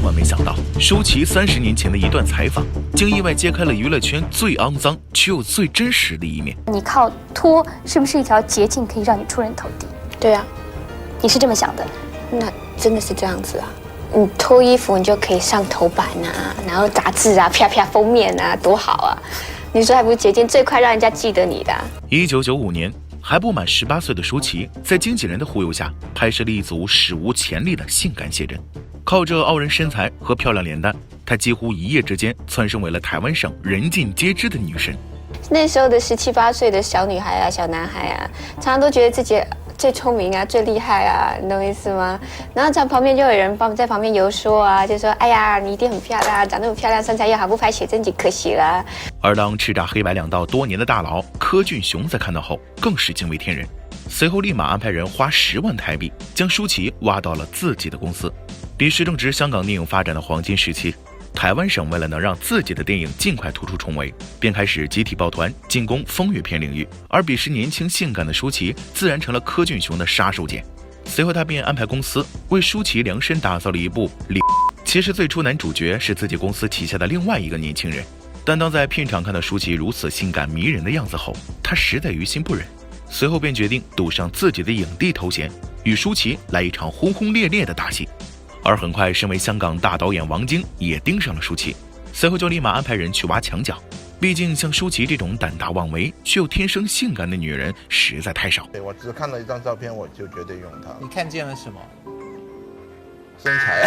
万没想到，舒淇30年前的一段采访，竟意外揭开了娱乐圈最肮脏却又最真实的一面。你靠脱是不是一条捷径，可以让你出人头地？对啊，你是这么想的？那真的是这样子啊！你脱衣服，你就可以上头版啊，然后杂志啊，啪啪封面啊，多好啊！你说还不是捷径最快让人家记得你的？1995年，还不满18岁的舒淇，在经纪人的忽悠下，拍摄了一组史无前例的性感写真。靠着傲人身材和漂亮脸蛋，她几乎一夜之间蹿升为了台湾省人尽皆知的女神。那时候的17、18岁的小女孩啊、小男孩啊，常常都觉得自己最聪明啊、最厉害啊，你懂我意思吗？然后在旁边就有人在旁边游说啊，就说：“哎呀，你一定很漂亮，长那么漂亮，身材又好，不拍写真集可惜了。”而当叱咤黑白两道多年的大佬柯俊雄在看到后，更是惊为天人。随后立马安排人花10万台币将舒淇挖到了自己的公司。彼时正值香港电影发展的黄金时期，台湾省为了能让自己的电影尽快突出重围，便开始集体抱团进攻风月片领域，而彼时年轻性感的舒淇自然成了柯俊雄的杀手锏。随后他便安排公司为舒淇量身打造了一部其实最初男主角是自己公司旗下的另外一个年轻人，但当在片场看到舒淇如此性感迷人的样子后，他实在于心不忍，随后便决定赌上自己的影帝头衔，与舒淇来一场轰轰烈烈的大戏。而很快，身为香港大导演王晶也盯上了舒淇，随后就立马安排人去挖墙角。毕竟像舒淇这种胆大妄为却又天生性感的女人实在太少。对，我只看了一张照片，我就决定用它。你看见了什么？身材。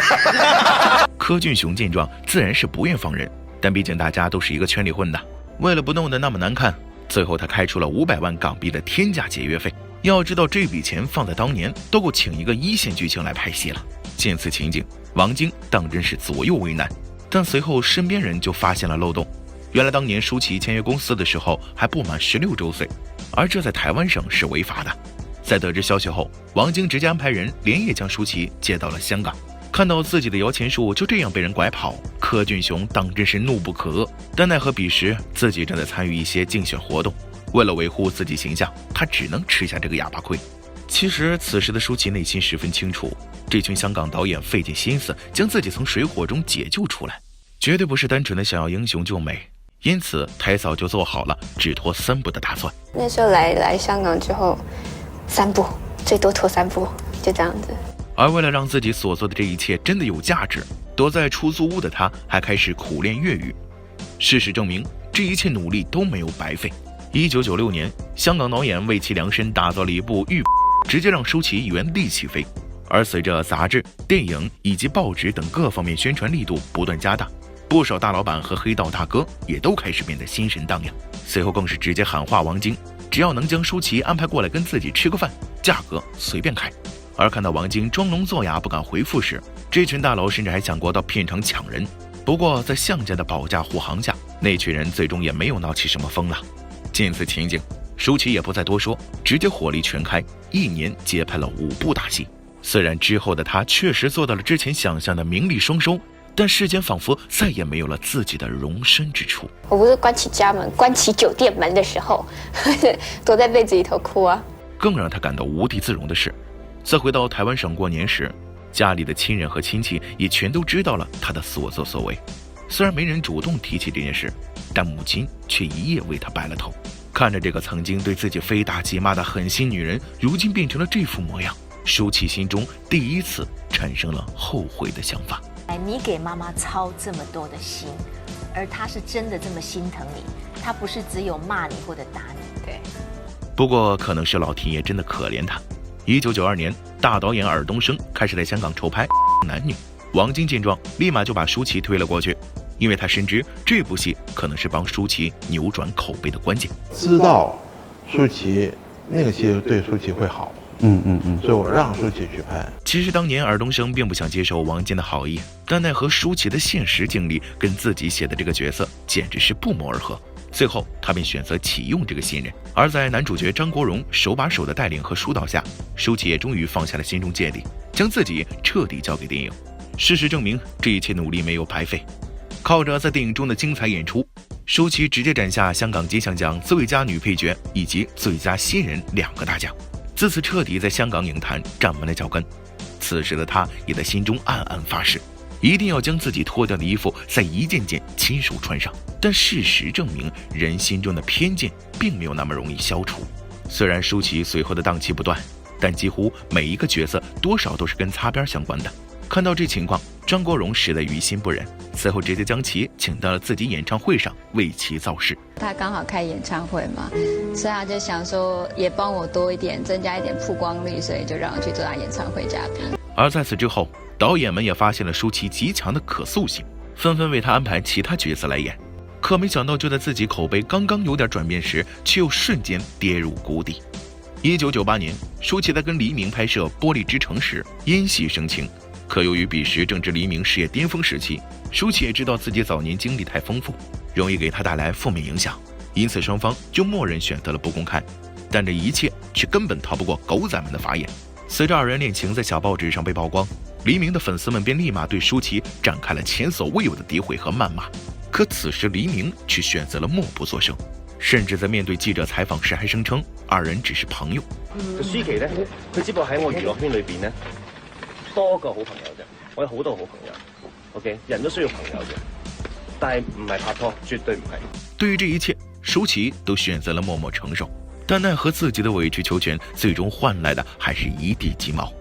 柯俊雄见状自然是不愿放人，但毕竟大家都是一个圈里混的，为了不弄得那么难看，最后他开出了500万港币的天价解约费。要知道这笔钱放在当年都够请一个1线巨星来拍戏了。见此情景，王晶当真是左右为难，但随后身边人就发现了漏洞。原来当年舒淇签约公司的时候还不满16周岁，而这在台湾省是违法的。在得知消息后，王晶直接安排人连夜将舒淇接到了香港。看到自己的摇钱树就这样被人拐跑，柯俊雄当真是怒不可遏，但奈何彼时自己正在参与一些竞选活动，为了维护自己形象，他只能吃下这个哑巴亏。其实此时的舒淇内心十分清楚，这群香港导演费尽心思将自己从水火中解救出来，绝对不是单纯的想要英雄救美，因此他早就做好了只拖3部的打算。那时候来香港之后，3部最多拖3部，就这样子。而为了让自己所做的这一切真的有价值，躲在出租屋的他还开始苦练粤语。事实证明，这一切努力都没有白费。1996年，香港导演为其量身打造了一部玉，直接让舒淇原地起飞。而随着杂志、电影以及报纸等各方面宣传力度不断加大，不少大老板和黑道大哥也都开始变得心神荡漾。随后更是直接喊话王晶，只要能将舒淇安排过来跟自己吃个饭，价格随便开。而看到王晶装聋作哑不敢回复时，这群大佬甚至还想过到片场抢人。不过在项家的保驾护航下，那群人最终也没有闹起什么风浪。见此情景，舒淇也不再多说，直接火力全开，1年接拍了5部大戏。虽然之后的他确实做到了之前想象的名利双收，但世间仿佛再也没有了自己的容身之处。我不是关起家门、关起酒店门的时候，躲在被子里头哭啊。更让他感到无地自容的是，在回到台湾省过年时，家里的亲人和亲戚也全都知道了他的所作所为。虽然没人主动提起这件事，但母亲却一夜为他白了头。看着这个曾经对自己非打即骂的狠心女人，如今变成了这副模样，舒淇心中第一次产生了后悔的想法。你给妈妈操这么多的心，而她是真的这么心疼你，她不是只有骂你或者打你。对。不过可能是老天爷真的可怜他。1992年，大导演尔冬升开始在香港筹拍男女。王晶见状，立马就把舒淇推了过去，因为他深知这部戏可能是帮舒淇扭转口碑的关键。知道舒淇那个戏对舒淇会好，所以我让舒淇去拍。其实当年尔冬升并不想接受王晶的好意，但奈何舒淇的现实经历跟自己写的这个角色简直是不谋而合。最后他便选择启用这个新人，而在男主角张国荣手把手的带领和疏导下，舒淇也终于放下了心中芥蒂，将自己彻底交给电影。事实证明，这一切努力没有白费。靠着在电影中的精彩演出，舒淇直接斩下香港金像奖最佳女配角以及最佳新人2个大奖，自此彻底在香港影坛站稳了脚跟。此时的她也在心中暗暗发誓，一定要将自己脱掉的衣服再一件件亲手穿上。但事实证明，人心中的偏见并没有那么容易消除。虽然舒淇随后的档期不断，但几乎每一个角色多少都是跟擦边相关的。看到这情况，张国荣实在于心不忍，此后直接将其请到了自己演唱会上为其造势。他刚好开演唱会嘛，所以他就想说也帮我多一点，增加一点曝光率，所以就让我去做他演唱会嘉宾。而在此之后，导演们也发现了舒淇极强的可塑性，纷纷为她安排其他角色来演。可没想到，就在自己口碑刚刚有点转变时，却又瞬间跌入谷底。1998年，舒淇在跟黎明拍摄《玻璃之城》时因戏生情，可由于彼时正值黎明事业巅峰时期，舒淇也知道自己早年经历太丰富，容易给他带来负面影响，因此双方就默认选择了不公开。但这一切却根本逃不过狗仔们的法眼。随着二人恋情在小报纸上被曝光，黎明的粉丝们便立马对舒淇展开了前所未有的诋毁和谩骂。可此时黎明却选择了默不作聲，甚至在面對記者採訪時還聲稱二人只是朋友。舒淇咧，佢只不過喺我娛樂圈裏邊咧多個好朋友啫，我有好多好朋友。OK， 人都需要朋友嘅，但係唔係拍拖，絕對唔係。對於這一切，舒淇都選擇了默默承受，但奈何自己的委曲求全，最終換來的還是一地雞毛。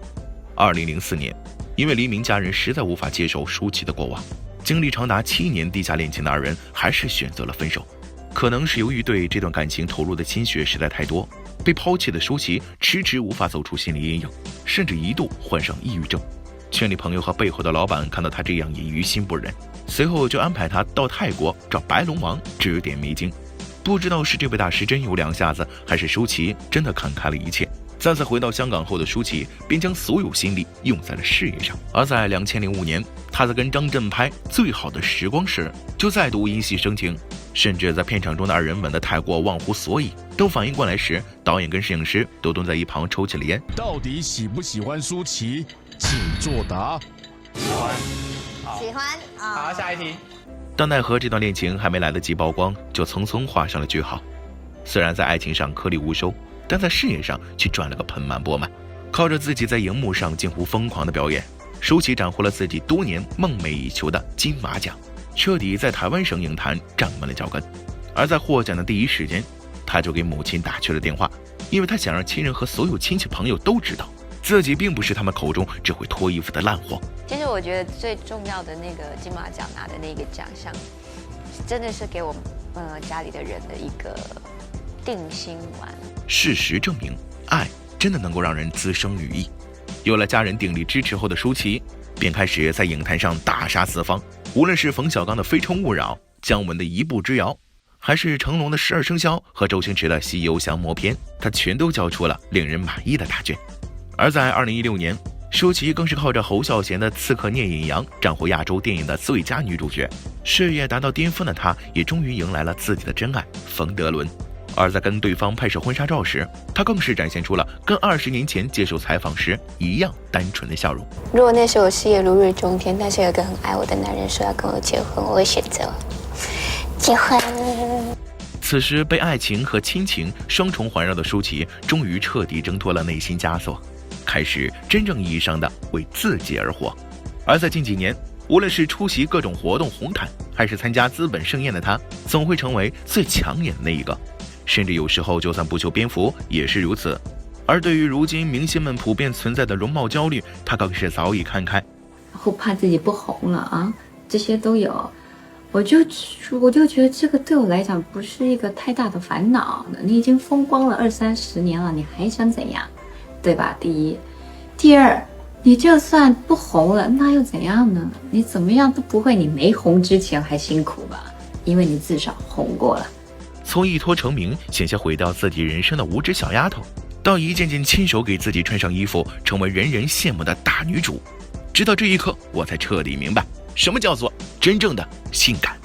2004年，因為黎明家人實在無法接受舒淇的過往，經歷長達7年地下戀情的二人還是選擇了分手。可能是由於對這段感情投入的心血實在太多，被拋棄的舒淇遲遲無法走出心理陰影，甚至一度患上抑鬱症。圈裡朋友和背後的老闆看到他這樣也於心不忍，隨後就安排他到泰國找白龍王指點迷津。不知道是這位大師真有兩下子，還是舒淇真的看開了一切。再次回到香港後的舒淇便將所有心力用在了事業上。而在2005年，他在跟張震拍《最好的時光》時就再度因戲生情，甚至在片場中的二人吻得太過忘乎所以。等反應過來時，導演跟攝影師都蹲在一旁抽起了煙。到底喜不喜歡舒淇？請作答。喜歡啊！好，下一題。但奈何這段戀情還沒來得及曝光，就匆匆畫上了句號。雖然在愛情上顆粒無收，但在事業上卻賺了個盆滿缽滿。靠着自己在熒幕上近乎瘋狂的表演，舒淇斬獲了自己多年夢寐以求的金馬獎，徹底在台灣省影壇站穩了腳跟。而在獲獎的第一時間，他就給母親打去了電話，因為他想讓親人和所有親戚朋友都知道，自己並不是他們口中只會脫衣服的爛貨。其實我覺得最重要的那個金馬獎拿的那個獎項，真的是給我們家裡的人的一個定心丸。事實證明，愛真的能夠讓人滋生羽翼。有了家人鼎力支持後的舒淇，便開始在影壇上大殺四方。無論是馮小剛的《非誠勿擾》，姜文的《一步之遙》，還是成龍的《12生肖》和周星馳的《西遊降魔篇》，他全都交出了令人滿意的答卷。而在2016年，舒淇更是靠着侯孝賢的《刺客聶隱娘》斬獲亞洲電影的最佳女主角。事業達到巔峰的她，也終於迎來了自己的真愛馮德倫。而在跟對方拍攝婚紗照時，她更是展現出了跟20年前接受採訪時一樣單純的笑容。如果那時候我事業如日中天，但是有一個很愛我的男人說要跟我結婚，我會選擇結婚。此時被愛情和親情雙重環繞的舒淇，終於徹底掙脫了內心枷鎖，開始真正意義上的為自己而活。而在近幾年，無論是出席各種活動紅毯，還是參加資本盛宴的她，總會成為最搶眼的那一個。甚至有時候就算不修邊幅也是如此。而對於如今明星們普遍存在的容貌焦慮，她更是早已看開。然後怕自己不紅了啊，這些都有。我就覺得這個對我來講不是一個太大的煩惱。你已經風光了20-30年了，你還想怎樣？對吧？第一，第二，你就算不紅了，那又怎樣呢？你怎麼樣都不會你沒紅之前還辛苦吧？因為你至少紅過了。從一脫成名，險些毀掉自己人生的無知小丫頭，到一件件親手給自己穿上衣服，成為人人羨慕的大女主。直到這一刻，我才徹底明白，什麼叫做真正的性感。